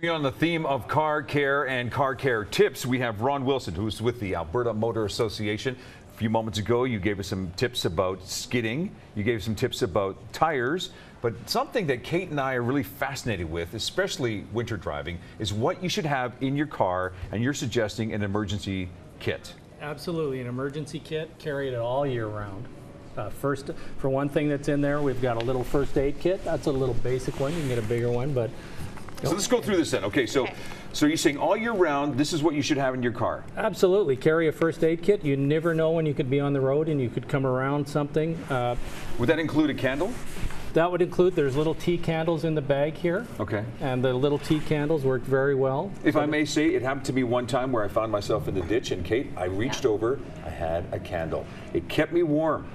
On the theme of car care and car care tips, we have Ron Wilson, who's with the Alberta Motor Association. A few moments ago, you gave us some tips about skidding. You gave some tips about tires. But something that Kate and I are really fascinated with, especially winter driving, is what you should have in your car, and you're suggesting an emergency kit. Absolutely, an emergency kit, carry it all year round. First, for one thing that's in there, we've got a little first aid kit. That's a little basic one. You can get a bigger one, but... So let's go through this then. Okay, so you're saying all year round, this is what you should have in your car? Absolutely. Carry a first aid kit. You never know when you could be on the road and you could come around something. Would that include a candle? That would include, there's little tea candles in the bag here. Okay. And the little tea candles work very well. If I may say, it happened to me one time where I found myself in the ditch, and Kate, I reached over, I had a candle. It kept me warm.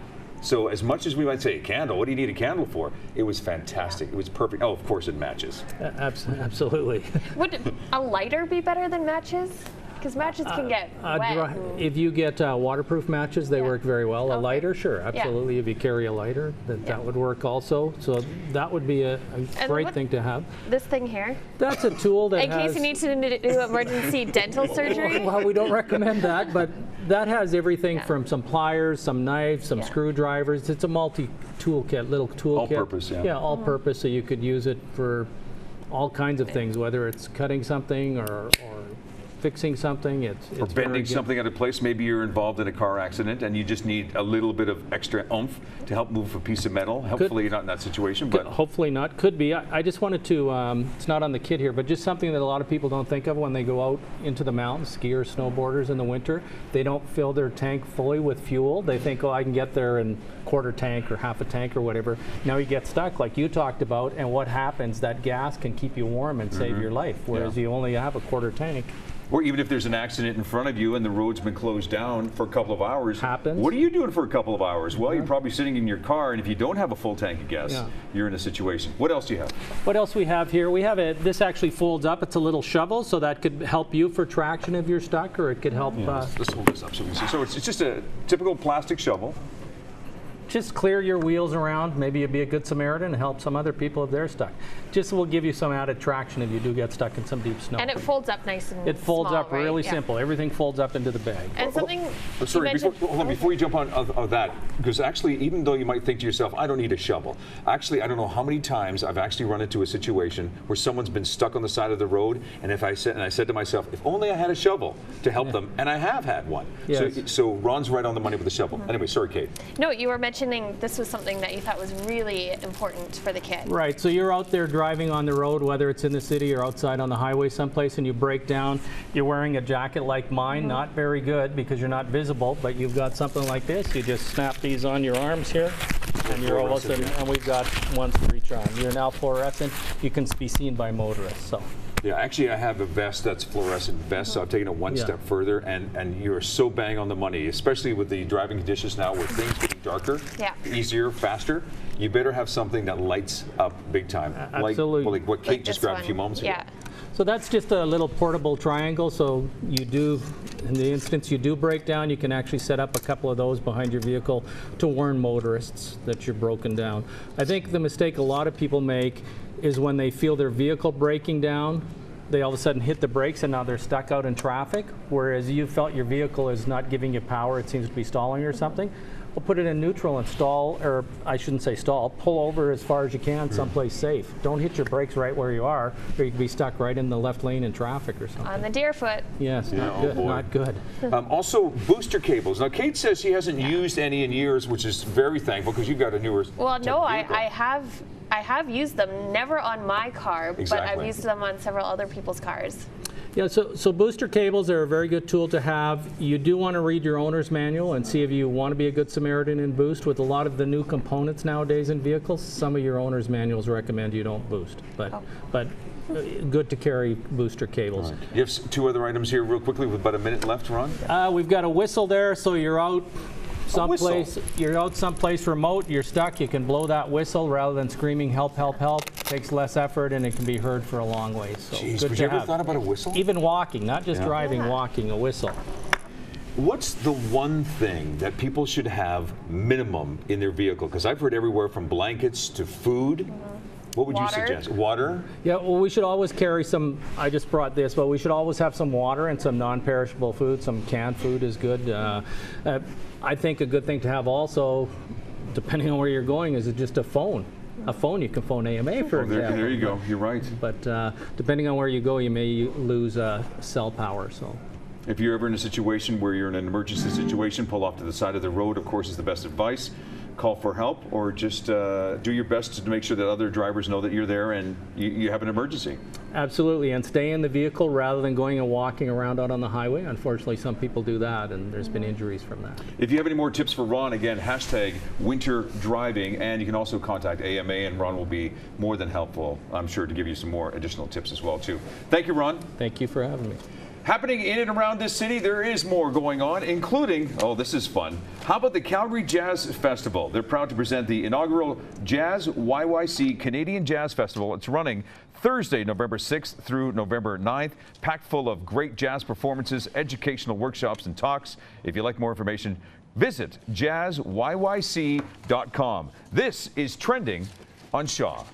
So as much as we might say, a candle, what do you need a candle for? It was fantastic. It was perfect. Oh, of course it matches. Absolutely. Would a lighter be better than matches? Because matches can get wet. If you get waterproof matches, they work very well. A lighter, sure, absolutely. If you carry a lighter, that would work also. So that would be a great thing to have. This thing here? That's a tool that in case you need to do emergency dental surgery? Well, we don't recommend that, but that has everything from some pliers, some knives, some screwdrivers. It's a multi-tool kit, little tool kit. All purpose, Yeah, all purpose, so you could use it for all kinds of things, whether it's cutting something or fixing something. Or bending something out of place. Maybe you're involved in a car accident and you just need a little bit of extra oomph to help move a piece of metal. Hopefully you're not in that situation, but hopefully not. Could be. I just wanted to, it's not on the kit here, but just something that a lot of people don't think of when they go out into the mountains, skiers, snowboarders in the winter. They don't fill their tank fully with fuel. They think, oh, I can get there in quarter tank or half a tank or whatever. Now you get stuck like you talked about, and what happens, that gas can keep you warm and save your life, whereas you only have a quarter tank. Or even if there's an accident in front of you and the road's been closed down for a couple of hours. Happens. What are you doing for a couple of hours? Well, you're probably sitting in your car, and if you don't have a full tank of gas, you're in a situation. What else do you have? What else we have here? We have this actually folds up. It's a little shovel, so that could help you for traction if you're stuck, or it could help. Let's hold this up so we can see. So it's just a typical plastic shovel. Just clear your wheels around. Maybe you'd be a good Samaritan and help some other people if they're stuck. Just will give you some added traction if you do get stuck in some deep snow. And it folds up nice and It folds small, up really simple. Everything folds up into the bag. And something sorry, before you jump on that, because actually, even though you might think to yourself, I don't need a shovel. Actually, I don't know how many times I've actually run into a situation where someone's been stuck on the side of the road, and I said to myself, if only I had a shovel to help them, and I have had one. Yes. So Ron's right on the money with the shovel. Anyway, sorry, Kate. No, you were mentioning this was something that you thought was really important for the kid. Right, so you're out there driving on the road, whether it's in the city or outside on the highway someplace, and you break down. You're wearing a jacket like mine, not very good because you're not visible, but you've got something like this. You just snap these on your arms here, and you're almost and we've got ones for each arm. You're now fluorescent. You can be seen by motorists. So. Yeah, actually, I have a vest that's fluorescent vest, so I've taken it one step further, and you're so bang on the money, especially with the driving conditions now where things getting darker, easier, faster. You better have something that lights up big time. Absolutely. Like what Kate just grabbed a few moments ago. Yeah. So that's just a little portable triangle, so you do, in the instance you do break down, you can actually set up a couple of those behind your vehicle to warn motorists that you're broken down. I think the mistake a lot of people make is when they feel their vehicle breaking down, they all of a sudden hit the brakes and now they're stuck out in traffic, whereas you felt your vehicle is not giving you power, it seems to be stalling or something. Well, put it in neutral and stall, or I shouldn't say stall, pull over as far as you can someplace safe. Don't hit your brakes right where you are, or you could be stuck right in the left lane in traffic or something. On the Deerfoot. Yes, not good. Not good. Also, booster cables. Now, Kate says she hasn't used any in years, which is very thankful because you've got a newer. Well, no, I have used them, never on my car, but I've used them on several other people's cars. Yeah, so booster cables are a very good tool to have. You do want to read your owner's manual and see if you want to be a good Samaritan in boost. With a lot of the new components nowadays in vehicles, some of your owner's manuals recommend you don't boost. But good to carry booster cables. Right. You have two other items here real quickly with about a minute left, Ron. We've got a whistle there, so you're out someplace remote, you're stuck, you can blow that whistle rather than screaming help, help, help. Takes less effort and it can be heard for a long way. So Jeez, would you ever thought about a whistle? Even walking, not just driving, walking, a whistle. What's the one thing that people should have minimum in their vehicle? Because I've heard everywhere from blankets to food. What would you Water. suggest? Water? Yeah, well, we should always carry some, I just brought this, but we should always have some water and some non-perishable food. Some canned food is good. I think a good thing to have also, depending on where you're going, is just a phone. A phone, you can phone AMA, for example. There you go. You're right. But depending on where you go, you may lose cell power. So. If you're ever in a situation where you're in an emergency situation, pull off to the side of the road, of course, is the best advice. Call for help, or just do your best to make sure that other drivers know that you're there and you have an emergency. Absolutely, and stay in the vehicle rather than going and walking around out on the highway. Unfortunately, some people do that, and there's been injuries from that. If you have any more tips for Ron, again, hashtag winter driving, and you can also contact AMA, and Ron will be more than helpful, I'm sure, to give you some more additional tips as well, too. Thank you, Ron. Thank you for having me. Happening in and around this city, there is more going on, including, oh, this is fun. How about the Calgary Jazz Festival? They're proud to present the inaugural Jazz YYC Canadian Jazz Festival. It's running Thursday, November 6th through November 9th, packed full of great jazz performances, educational workshops, and talks. If you'd like more information, visit jazzyyc.com. This is Trending on Shaw.